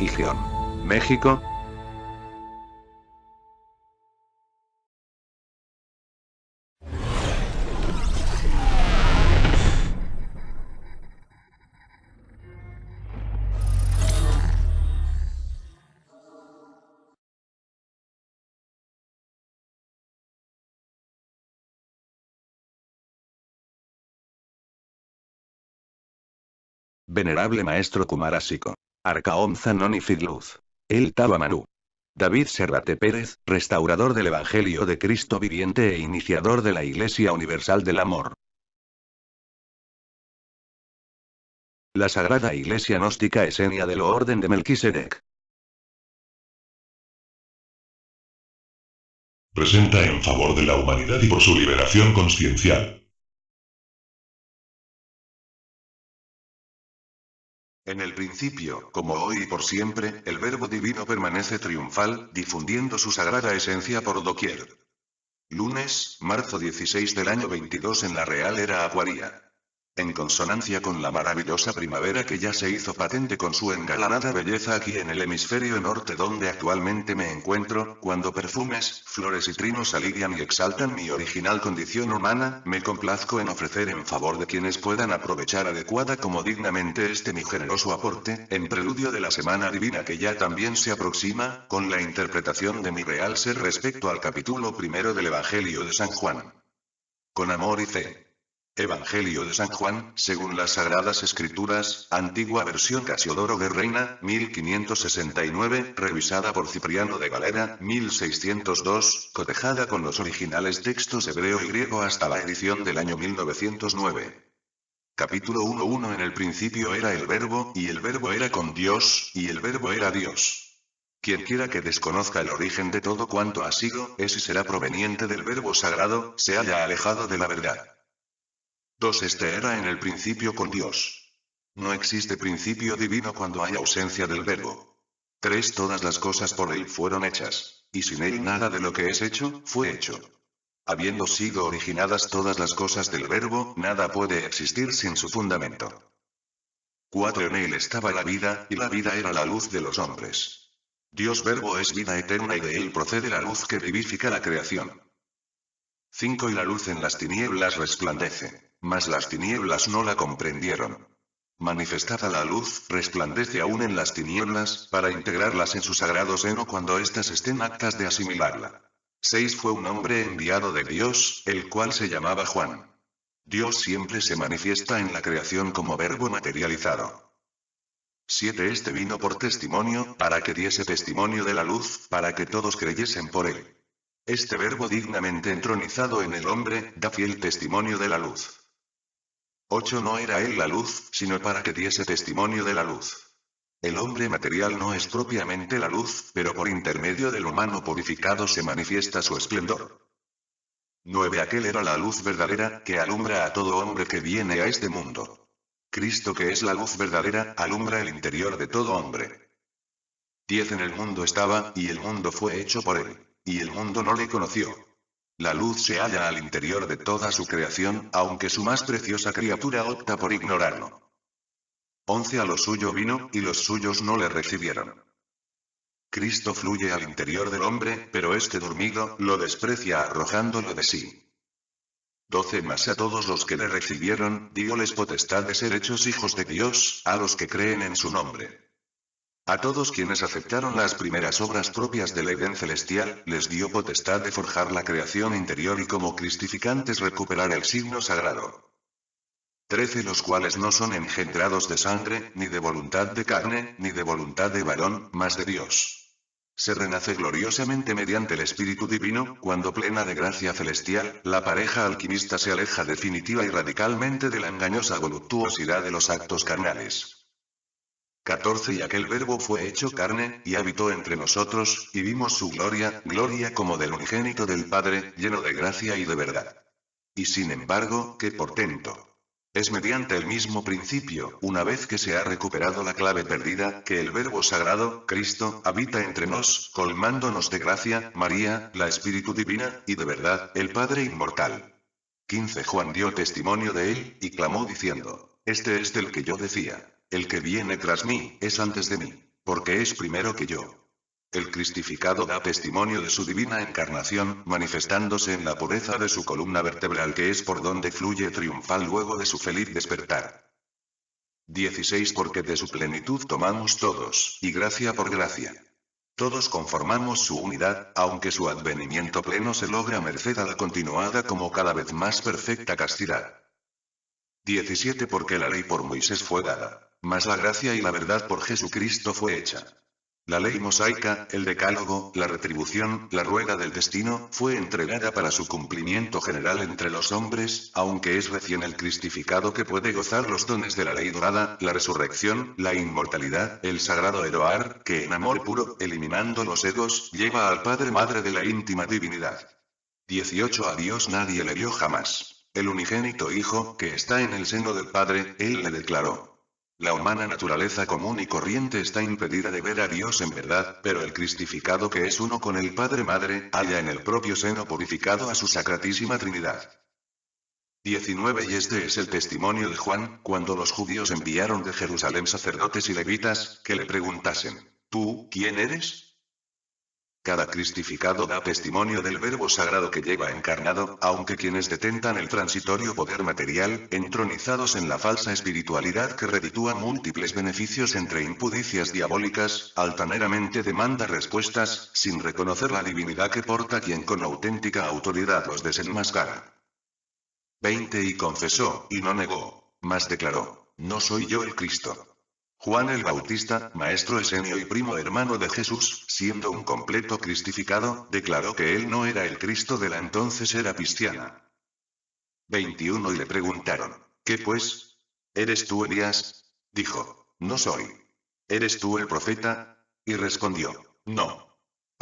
Igión, México. Venerable Maestro Kumarasiko. Arcaón Zanoni Fidluz. El Tabamanú. David Serrate Pérez, restaurador del Evangelio de Cristo viviente e iniciador de la Iglesia Universal del Amor. La Sagrada Iglesia Gnóstica Esenia del Orden de Melquisedec. Presenta en favor de la humanidad y por su liberación consciencial. En el principio, como hoy y por siempre, el Verbo Divino permanece triunfal, difundiendo su sagrada esencia por doquier. Lunes, marzo 16 del año 22 en la Real Era Acuaria. En consonancia con la maravillosa primavera que ya se hizo patente con su engalanada belleza aquí en el hemisferio norte donde actualmente me encuentro, cuando perfumes, flores y trinos alivian y exaltan mi original condición humana, me complazco en ofrecer en favor de quienes puedan aprovechar adecuada como dignamente este mi generoso aporte, en preludio de la Semana Divina que ya también se aproxima, con la interpretación de mi real ser respecto al capítulo primero del Evangelio de San Juan. Con amor y fe. Evangelio de San Juan, según las Sagradas Escrituras, antigua versión Casiodoro de Reina, 1569, revisada por Cipriano de Galera, 1602, cotejada con los originales textos hebreo y griego hasta la edición del año 1909. Capítulo 1:1 En el principio era el Verbo, y el Verbo era con Dios, y el Verbo era Dios. Quienquiera que desconozca el origen de todo cuanto ha sido, es y será proveniente del Verbo sagrado, se haya alejado de la verdad. 2. Este era en el principio con Dios. No existe principio divino cuando hay ausencia del Verbo. 3. Todas las cosas por Él fueron hechas, y sin Él nada de lo que es hecho, fue hecho. Habiendo sido originadas todas las cosas del Verbo, nada puede existir sin su fundamento. 4. En Él estaba la vida, y la vida era la luz de los hombres. Dios Verbo es vida eterna y de Él procede la luz que vivifica la creación. 5. Y la luz en las tinieblas resplandece, mas las tinieblas no la comprendieron. Manifestada la luz, resplandece aún en las tinieblas, para integrarlas en su sagrado seno cuando éstas estén aptas de asimilarla. 6. Fue un hombre enviado de Dios, el cual se llamaba Juan. Dios siempre se manifiesta en la creación como verbo materializado. 7. Este vino por testimonio, para que diese testimonio de la luz, para que todos creyesen por él. Este verbo dignamente entronizado en el hombre, da fiel testimonio de la luz. 8. No era él la luz, sino para que diese testimonio de la luz. El hombre material no es propiamente la luz, pero por intermedio del humano purificado se manifiesta su esplendor. 9. Aquel era la luz verdadera, que alumbra a todo hombre que viene a este mundo. Cristo que es la luz verdadera, alumbra el interior de todo hombre. 10. En el mundo estaba, y el mundo fue hecho por él, y el mundo no le conoció. La luz se halla al interior de toda su creación, aunque su más preciosa criatura opta por ignorarlo. 11. A lo suyo vino, y los suyos no le recibieron. Cristo fluye al interior del hombre, pero este dormido, lo desprecia arrojándolo de sí. 12. Mas a todos los que le recibieron, díoles potestad de ser hechos hijos de Dios, a los que creen en su nombre. A todos quienes aceptaron las primeras obras propias del Edén celestial, les dio potestad de forjar la creación interior y como cristificantes recuperar el signo sagrado. 13. Los cuales no son engendrados de sangre, ni de voluntad de carne, ni de voluntad de varón, mas de Dios. Se renace gloriosamente mediante el Espíritu Divino, cuando plena de gracia celestial, la pareja alquimista se aleja definitiva y radicalmente de la engañosa voluptuosidad de los actos carnales. 14. Y aquel verbo fue hecho carne, y habitó entre nosotros, y vimos su gloria, gloria como del unigénito del Padre, lleno de gracia y de verdad. Y sin embargo, ¿qué portento? Es mediante el mismo principio, una vez que se ha recuperado la clave perdida, que el Verbo Sagrado, Cristo, habita entre nos, colmándonos de gracia, María, la Espíritu Divina, y de verdad, el Padre Inmortal. 15. Juan dio testimonio de él, y clamó diciendo, este es del que yo decía. El que viene tras mí, es antes de mí, porque es primero que yo. El cristificado da testimonio de su divina encarnación, manifestándose en la pureza de su columna vertebral que es por donde fluye triunfal luego de su feliz despertar. 16 Porque de su plenitud tomamos todos, y gracia por gracia. Todos conformamos su unidad, aunque su advenimiento pleno se logra merced a la continuada como cada vez más perfecta castidad. 17 Porque la ley por Moisés fue dada, mas la gracia y la verdad por Jesucristo fue hecha. La ley mosaica, el decálogo, la retribución, la rueda del destino, fue entregada para su cumplimiento general entre los hombres, aunque es recién el cristificado que puede gozar los dones de la ley dorada, la resurrección, la inmortalidad, el sagrado Eloar, que en amor puro, eliminando los egos, lleva al Padre Madre de la íntima divinidad. 18 A Dios nadie le vio jamás. El unigénito Hijo, que está en el seno del Padre, Él le declaró. La humana naturaleza común y corriente está impedida de ver a Dios en verdad, pero el cristificado que es uno con el Padre Madre, halla en el propio seno purificado a su sacratísima Trinidad. 19 Y este es el testimonio de Juan, cuando los judíos enviaron de Jerusalén sacerdotes y levitas, que le preguntasen, ¿tú, quién eres? Cada cristificado da testimonio del verbo sagrado que lleva encarnado, aunque quienes detentan el transitorio poder material, entronizados en la falsa espiritualidad que reditúa múltiples beneficios entre impudicias diabólicas, altaneramente demanda respuestas, sin reconocer la divinidad que porta quien con auténtica autoridad los desenmascara. 20 Y confesó, y no negó, mas declaró, no soy yo el Cristo. Juan el Bautista, maestro esenio y primo hermano de Jesús, siendo un completo cristificado, declaró que él no era el Cristo de la entonces era cristiana. 21 Y le preguntaron, ¿qué pues? ¿Eres tú Elías? Dijo, no soy. ¿Eres tú el profeta? Y respondió, no.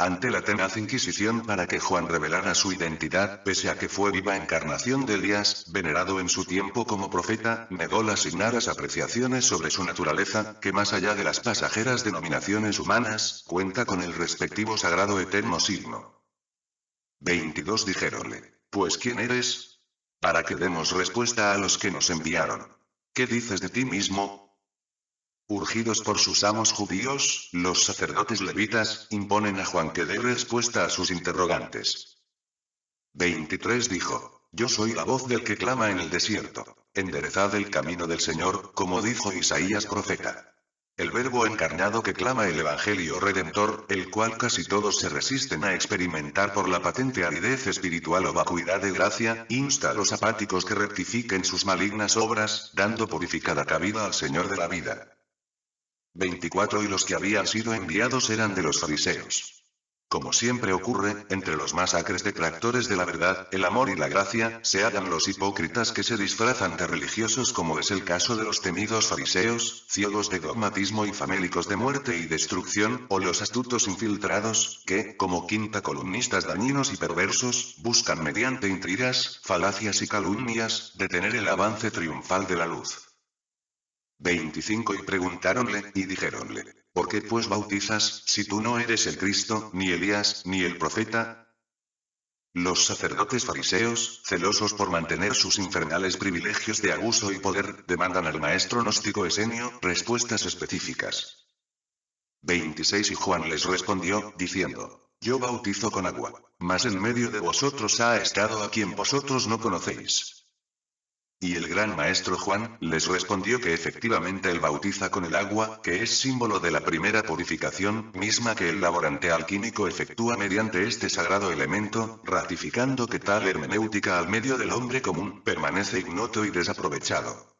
Ante la tenaz inquisición para que Juan revelara su identidad, pese a que fue viva encarnación de Elías, venerado en su tiempo como profeta, negó las ignaras apreciaciones sobre su naturaleza, que más allá de las pasajeras denominaciones humanas, cuenta con el respectivo sagrado eterno signo. 22 Dijéronle, pues ¿quién eres? Para que demos respuesta a los que nos enviaron. ¿Qué dices de ti mismo? Urgidos por sus amos judíos, los sacerdotes levitas, imponen a Juan que dé respuesta a sus interrogantes. 23 Dijo, yo soy la voz del que clama en el desierto. Enderezad el camino del Señor, como dijo Isaías profeta. El Verbo encarnado que clama el Evangelio Redentor, el cual casi todos se resisten a experimentar por la patente aridez espiritual o vacuidad de gracia, insta a los apáticos que rectifiquen sus malignas obras, dando purificada cabida al Señor de la vida. 24 Y los que habían sido enviados eran de los fariseos. Como siempre ocurre, entre los más acres detractores de la verdad, el amor y la gracia, se hallan los hipócritas que se disfrazan de religiosos como es el caso de los temidos fariseos, ciegos de dogmatismo y famélicos de muerte y destrucción, o los astutos infiltrados, que, como quinta columnistas dañinos y perversos, buscan mediante intrigas, falacias y calumnias, detener el avance triunfal de la luz. 25 Y preguntáronle, y dijéronle, ¿por qué pues bautizas, si tú no eres el Cristo, ni Elías, ni el profeta? Los sacerdotes fariseos, celosos por mantener sus infernales privilegios de abuso y poder, demandan al maestro gnóstico esenio, respuestas específicas. 26 Y Juan les respondió, diciendo, yo bautizo con agua, mas en medio de vosotros ha estado a quien vosotros no conocéis. Y el gran maestro Juan, les respondió que efectivamente él bautiza con el agua, que es símbolo de la primera purificación, misma que el laborante alquímico efectúa mediante este sagrado elemento, ratificando que tal hermenéutica al medio del hombre común, permanece ignoto y desaprovechado.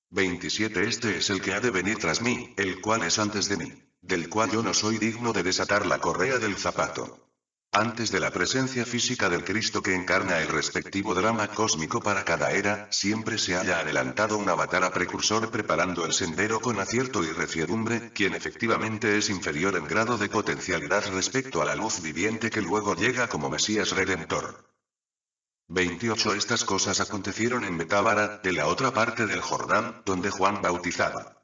27 Este es el que ha de venir tras mí, el cual es antes de mí, del cual yo no soy digno de desatar la correa del zapato. Antes de la presencia física del Cristo que encarna el respectivo drama cósmico para cada era, siempre se haya adelantado un avatar precursor preparando el sendero con acierto y reciedumbre, quien efectivamente es inferior en grado de potencialidad respecto a la luz viviente que luego llega como Mesías Redentor. 28 Estas cosas acontecieron en Betábara, de la otra parte del Jordán, donde Juan bautizaba.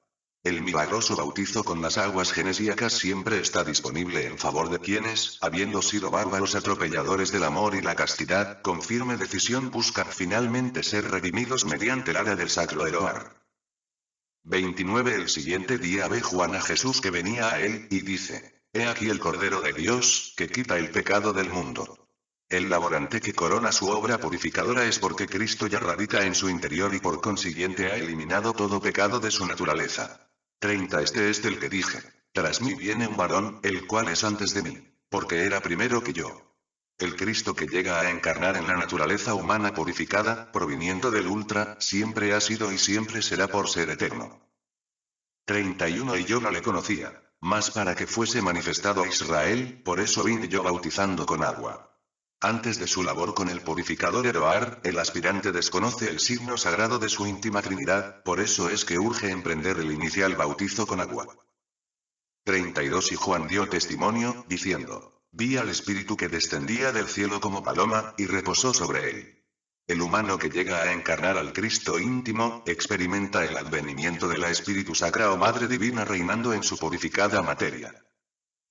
El milagroso bautizo con las aguas genesíacas siempre está disponible en favor de quienes, habiendo sido bárbaros atropelladores del amor y la castidad, con firme decisión buscan finalmente ser redimidos mediante el ara del sacro Eloar. 29 El siguiente día ve Juan a Jesús que venía a él, y dice: He aquí el Cordero de Dios, que quita el pecado del mundo. El laborante que corona su obra purificadora es porque Cristo ya radica en su interior y por consiguiente ha eliminado todo pecado de su naturaleza. 30 Este es del que dije: Tras mí viene un varón, el cual es antes de mí, porque era primero que yo. El Cristo que llega a encarnar en la naturaleza humana purificada, proviniendo del ultra, siempre ha sido y siempre será por ser eterno. 31 Y yo no le conocía, mas para que fuese manifestado a Israel, por eso vine yo bautizando con agua. Antes de su labor con el purificador Eroar, el aspirante desconoce el signo sagrado de su íntima Trinidad, por eso es que urge emprender el inicial bautizo con agua. 32 Y Juan dio testimonio, diciendo: Vi al Espíritu que descendía del cielo como paloma, y reposó sobre él. El humano que llega a encarnar al Cristo íntimo, experimenta el advenimiento de la Espíritu Sacra o Madre Divina reinando en su purificada materia.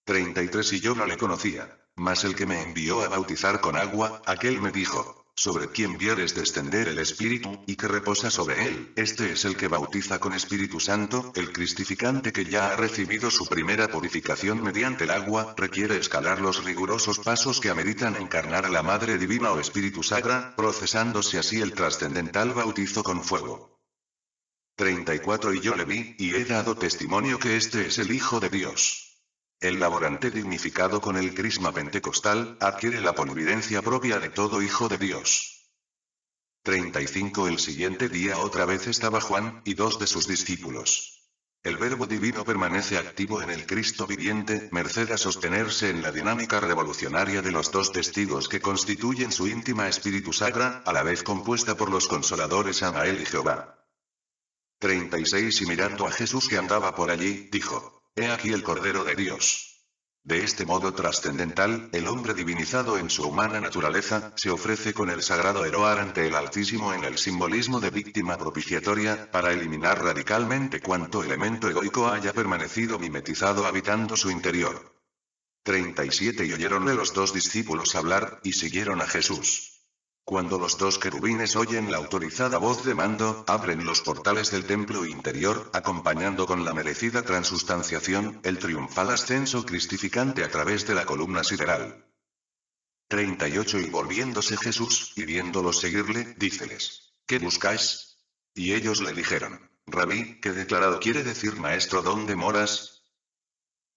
33 Y yo no le conocía, mas el que me envió a bautizar con agua, aquel me dijo: Sobre quien vieres descender el Espíritu, y que reposa sobre él, este es el que bautiza con Espíritu Santo. El cristificante que ya ha recibido su primera purificación mediante el agua, requiere escalar los rigurosos pasos que ameritan encarnar a la Madre Divina o Espíritu Sacra, procesándose así el trascendental bautizo con fuego. 34 Y yo le vi, y he dado testimonio que este es el Hijo de Dios. El laborante dignificado con el crisma pentecostal, adquiere la polividencia propia de todo hijo de Dios. 35 El siguiente día otra vez estaba Juan, y 2 de sus discípulos. El Verbo Divino permanece activo en el Cristo viviente, merced a sostenerse en la dinámica revolucionaria de los 2 testigos que constituyen su íntima Espíritu Sacra, a la vez compuesta por los consoladores Amael y Jehová. 36 Y mirando a Jesús que andaba por allí, dijo: He aquí el Cordero de Dios. De este modo trascendental, el hombre divinizado en su humana naturaleza, se ofrece con el sagrado Eroar ante el Altísimo en el simbolismo de víctima propiciatoria, para eliminar radicalmente cuanto elemento egoico haya permanecido mimetizado habitando su interior. 37 Y oyeronle los 2 discípulos hablar, y siguieron a Jesús. Cuando los 2 querubines oyen la autorizada voz de mando, abren los portales del templo interior, acompañando con la merecida transustanciación, el triunfal ascenso cristificante a través de la columna sideral. 38 Y volviéndose Jesús, y viéndolos seguirle, díceles: ¿Qué buscáis? Y ellos le dijeron: Rabí, que declarado quiere decir maestro, ¿dónde moras?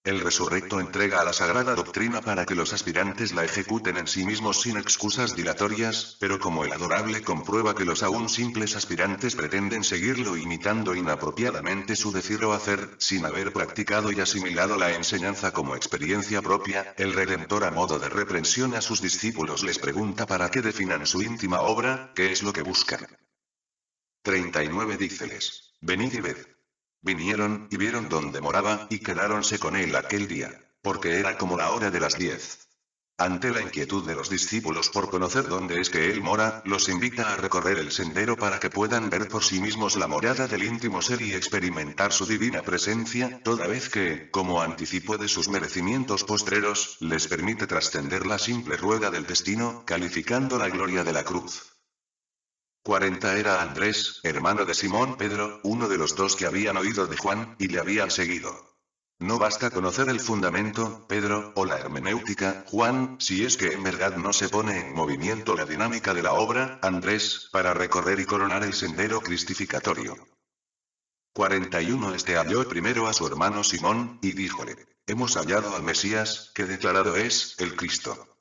El resurrecto entrega a la sagrada doctrina para que los aspirantes la ejecuten en sí mismos sin excusas dilatorias, pero como el adorable comprueba que los aún simples aspirantes pretenden seguirlo imitando inapropiadamente su decir o hacer, sin haber practicado y asimilado la enseñanza como experiencia propia, el Redentor a modo de reprensión a sus discípulos les pregunta para que definan su íntima obra, qué es lo que buscan. 39 Díceles: Venid y ved. Vinieron, y vieron dónde moraba, y quedáronse con él aquel día, porque era como la hora de las 10. Ante la inquietud de los discípulos por conocer dónde es que él mora, los invita a recorrer el sendero para que puedan ver por sí mismos la morada del íntimo ser y experimentar su divina presencia, toda vez que, como anticipo de sus merecimientos postreros, les permite trascender la simple rueda del destino, calificando la gloria de la cruz. 40 Era Andrés, hermano de Simón Pedro, uno de los 2 que habían oído de Juan, y le habían seguido. No basta conocer el fundamento, Pedro, o la hermenéutica, Juan, si es que en verdad no se pone en movimiento la dinámica de la obra, Andrés, para recorrer y coronar el sendero cristificatorio. 41 Este halló primero a su hermano Simón, y díjole: Hemos hallado al Mesías, que declarado es, el Cristo.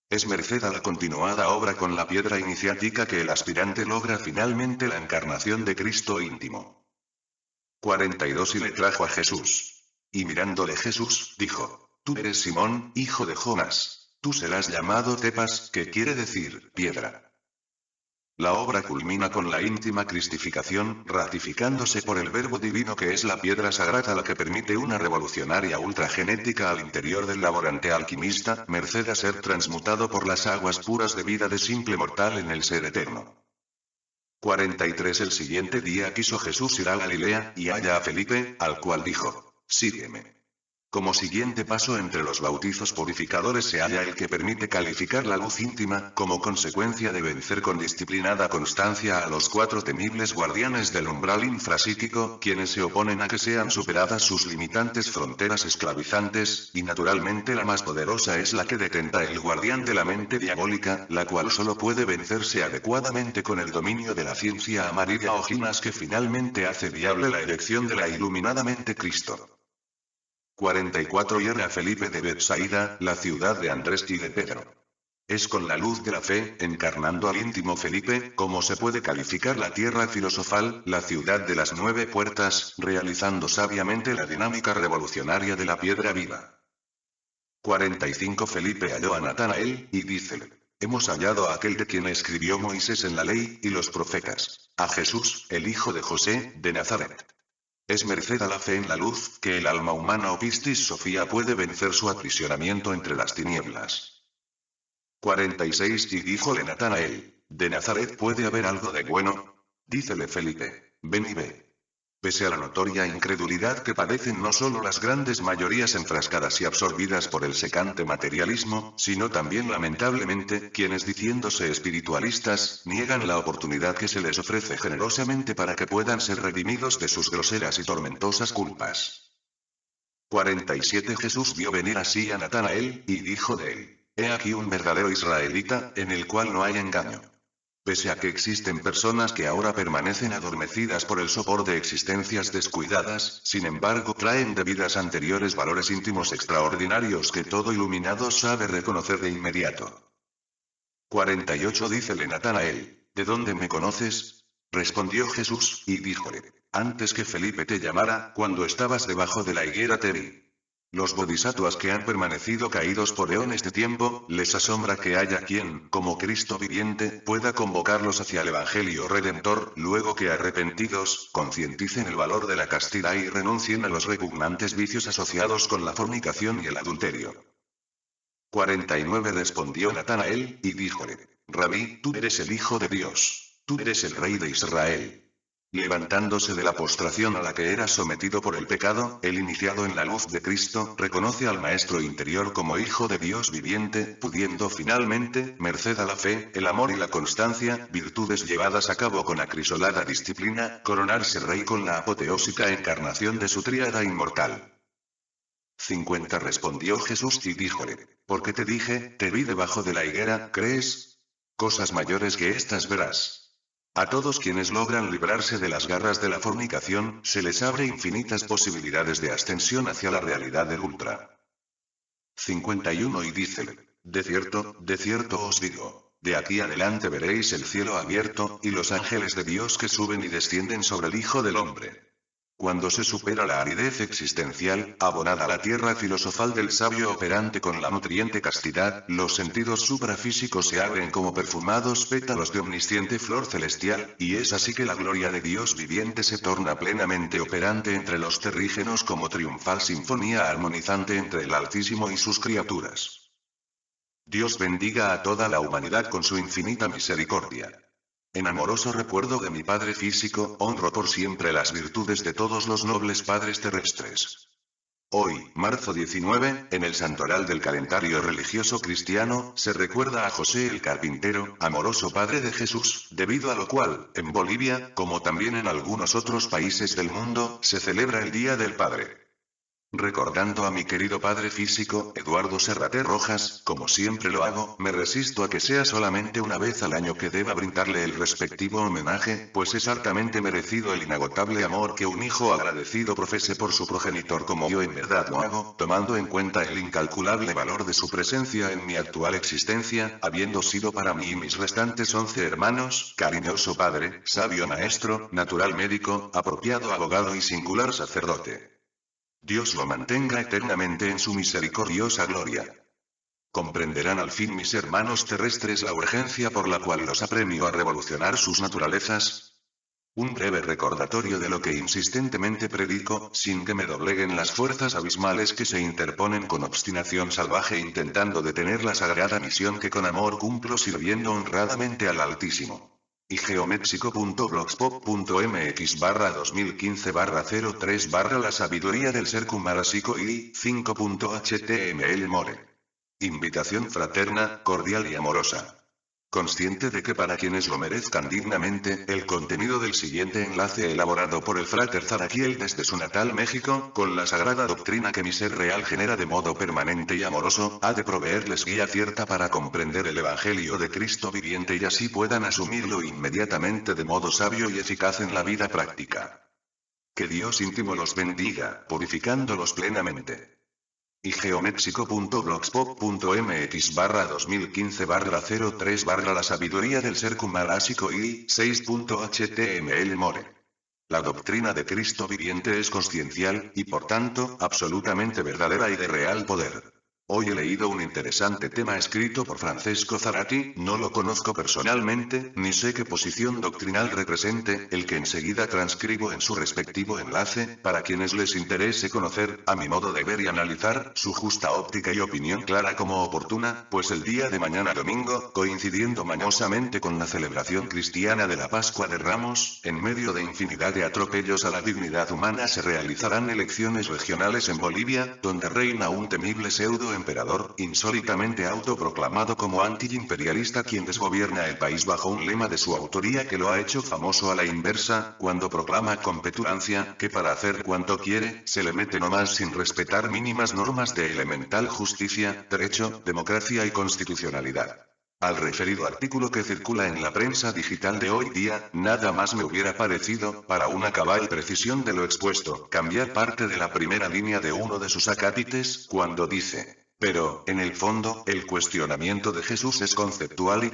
Es merced a la continuada obra con la piedra iniciática que el aspirante logra finalmente la encarnación de Cristo íntimo. 42 Y le trajo a Jesús. Y mirándole Jesús, dijo: Tú eres Simón, hijo de Jonás. Tú serás llamado Cepas, que quiere decir, piedra. La obra culmina con la íntima cristificación, ratificándose por el Verbo Divino que es la piedra sagrada la que permite una revolucionaria ultragenética al interior del laborante alquimista, merced a ser transmutado por las aguas puras de vida de simple mortal en el ser eterno. 43 El siguiente día quiso Jesús ir a Galilea, y halla a Felipe, al cual dijo: Sígueme. Como siguiente paso entre los bautizos purificadores se halla el que permite calificar la luz íntima, como consecuencia de vencer con disciplinada constancia a los 4 temibles guardianes del umbral infrapsíquico, quienes se oponen a que sean superadas sus limitantes fronteras esclavizantes, y naturalmente la más poderosa es la que detenta el guardián de la mente diabólica, la cual solo puede vencerse adecuadamente con el dominio de la ciencia amarilla o ginas que finalmente hace viable la elección de la iluminada mente Cristo. 44 Hierra Felipe de Betsaida, la ciudad de Andrés y de Pedro. Es con la luz de la fe, encarnando al íntimo Felipe, como se puede calificar la tierra filosofal, la ciudad de las 9 puertas, realizando sabiamente la dinámica revolucionaria de la piedra viva. 45 Felipe halló a Natanael, y dícele: hemos hallado a aquel de quien escribió Moisés en la ley, y los profetas, a Jesús, el hijo de José, de Nazaret. Es merced a la fe en la luz, que el alma humana o pistis Sofía puede vencer su aprisionamiento entre las tinieblas. 46 Y díjole Natanael: ¿de Nazaret puede haber algo de bueno? Dícele Felipe: ven y ve. Pese a la notoria incredulidad que padecen no solo las grandes mayorías enfrascadas y absorbidas por el secante materialismo, sino también lamentablemente, quienes diciéndose espiritualistas, niegan la oportunidad que se les ofrece generosamente para que puedan ser redimidos de sus groseras y tormentosas culpas. 47 Jesús vio venir así a Natanael, y dijo de él: he aquí un verdadero israelita, en el cual no hay engaño. Pese a que existen personas que ahora permanecen adormecidas por el sopor de existencias descuidadas, sin embargo traen de vidas anteriores valores íntimos extraordinarios que todo iluminado sabe reconocer de inmediato. 48 Dícele Natanael: ¿de dónde me conoces? Respondió Jesús, y díjole: antes que Felipe te llamara, cuando estabas debajo de la higuera te vi. Los bodhisattvas que han permanecido caídos por eones de tiempo, les asombra que haya quien, como Cristo viviente, pueda convocarlos hacia el Evangelio Redentor, luego que arrepentidos, concienticen el valor de la castidad y renuncien a los repugnantes vicios asociados con la fornicación y el adulterio. 49 Respondió Natanael, y díjole: Rabí, tú eres el Hijo de Dios, tú eres el Rey de Israel. Levantándose de la postración a la que era sometido por el pecado, el iniciado en la luz de Cristo, reconoce al Maestro interior como Hijo de Dios viviente, pudiendo finalmente, merced a la fe, el amor y la constancia, virtudes llevadas a cabo con acrisolada disciplina, coronarse Rey con la apoteósica encarnación de su tríada inmortal. 50 Respondió Jesús y díjole: porque te dije, te vi debajo de la higuera, ¿crees? Cosas mayores que estas verás. A todos quienes logran librarse de las garras de la fornicación, se les abre infinitas posibilidades de ascensión hacia la realidad del ultra. 51 Y dícele: de cierto os digo, de aquí adelante veréis el cielo abierto, y los ángeles de Dios que suben y descienden sobre el Hijo del Hombre. Cuando se supera la aridez existencial, abonada la tierra filosofal del sabio operante con la nutriente castidad, los sentidos suprafísicos se abren como perfumados pétalos de omnisciente flor celestial, y es así que la gloria de Dios viviente se torna plenamente operante entre los terrígenos como triunfal sinfonía armonizante entre el Altísimo y sus criaturas. Dios bendiga a toda la humanidad con su infinita misericordia. En amoroso recuerdo de mi Padre físico, honro por siempre las virtudes de todos los nobles padres terrestres. Hoy, marzo 19, en el santoral del calendario religioso cristiano, se recuerda a José el Carpintero, amoroso Padre de Jesús, debido a lo cual, en Bolivia, como también en algunos otros países del mundo, se celebra el Día del Padre. Recordando a mi querido padre físico, Eduardo Serraté Rojas, como siempre lo hago, me resisto a que sea solamente una vez al año que deba brindarle el respectivo homenaje, pues es altamente merecido el inagotable amor que un hijo agradecido profese por su progenitor como yo en verdad lo hago, tomando en cuenta el incalculable valor de su presencia en mi actual existencia, habiendo sido para mí y mis restantes 11 hermanos, cariñoso padre, sabio maestro, natural médico, apropiado abogado y singular sacerdote. Dios lo mantenga eternamente en su misericordiosa gloria. Comprenderán al fin mis hermanos terrestres la urgencia por la cual los apremio a revolucionar sus naturalezas. Un breve recordatorio de lo que insistentemente predico, sin que me dobleguen las fuerzas abismales que se interponen con obstinación salvaje intentando detener la sagrada misión que con amor cumplo sirviendo honradamente al Altísimo. y geomexico.blogspot.mx/2015/03 La sabiduría del ser Kumarasiko y 5.html more. Invitación fraterna, cordial y amorosa. Consciente de que para quienes lo merezcan dignamente, el contenido del siguiente enlace elaborado por el Frater Zaraquiel desde su natal México, con la sagrada doctrina que mi ser real genera de modo permanente y amoroso, ha de proveerles guía cierta para comprender el Evangelio de Cristo viviente y así puedan asumirlo inmediatamente de modo sabio y eficaz en la vida práctica. Que Dios íntimo los bendiga, purificándolos plenamente. Y geomexico.blogspot.mx/2015/03 La sabiduría del ser Kumarasiko y 6.html more. La doctrina de Cristo viviente es consciencial, y por tanto, absolutamente verdadera y de real poder. Hoy he leído un interesante tema escrito por Francesco Zarati, no lo conozco personalmente, ni sé qué posición doctrinal represente, el que enseguida transcribo en su respectivo enlace, para quienes les interese conocer, a mi modo de ver y analizar, su justa óptica y opinión clara como oportuna, pues el día de mañana domingo, coincidiendo mañosamente con la celebración cristiana de la Pascua de Ramos, en medio de infinidad de atropellos a la dignidad humana se realizarán elecciones regionales en Bolivia, donde reina un temible pseudo emperador, insólitamente autoproclamado como anti-imperialista quien desgobierna el país bajo un lema de su autoría que lo ha hecho famoso a la inversa, cuando proclama con petulancia, que para hacer cuanto quiere, se le mete nomás sin respetar mínimas normas de elemental justicia, derecho, democracia y constitucionalidad. Al referido artículo que circula en la prensa digital de hoy día, nada más me hubiera parecido, para una cabal precisión de lo expuesto, cambiar parte de la primera línea de uno de sus acápites, cuando dice: pero, en el fondo, el cuestionamiento de Jesús es conceptual y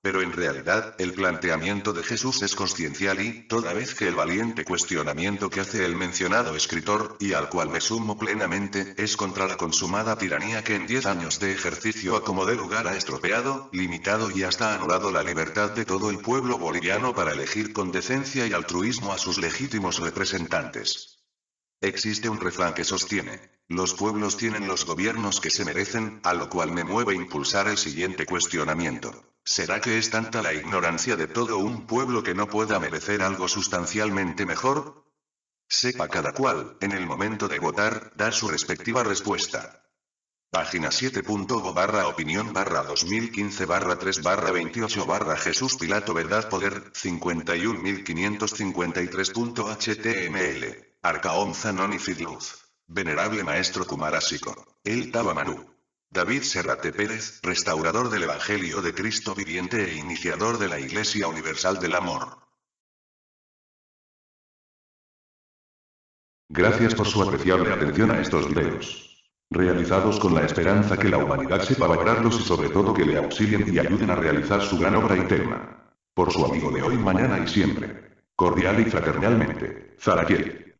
pero en realidad, el planteamiento de Jesús es consciencial y, toda vez que el valiente cuestionamiento que hace el mencionado escritor, y al cual me sumo plenamente, es contra la consumada tiranía que en 10 años de ejercicio a como dé lugar ha estropeado, limitado y hasta anulado la libertad de todo el pueblo boliviano para elegir con decencia y altruismo a sus legítimos representantes. Existe un refrán que sostiene: los pueblos tienen los gobiernos que se merecen, a lo cual me mueve impulsar el siguiente cuestionamiento. ¿Será que es tanta la ignorancia de todo un pueblo que no pueda merecer algo sustancialmente mejor? Sepa cada cual, en el momento de votar, dar su respectiva respuesta. Página 7.go/opinión/2015/3/28 Jesús Pilato Verdad Poder 51553.html Arcaón Zanoni Fidluz. Venerable Maestro Kumarasiko. El Taba Manú. David Serrate Pérez, restaurador del Evangelio de Cristo viviente e iniciador de la Iglesia Universal del Amor. Gracias por su apreciable atención a estos videos. Realizados con la esperanza que la humanidad sepa valorarlos y sobre todo que le auxilien y ayuden a realizar su gran obra y tema. Por su amigo de hoy, mañana y siempre. Cordial y fraternalmente, Zaraquiel.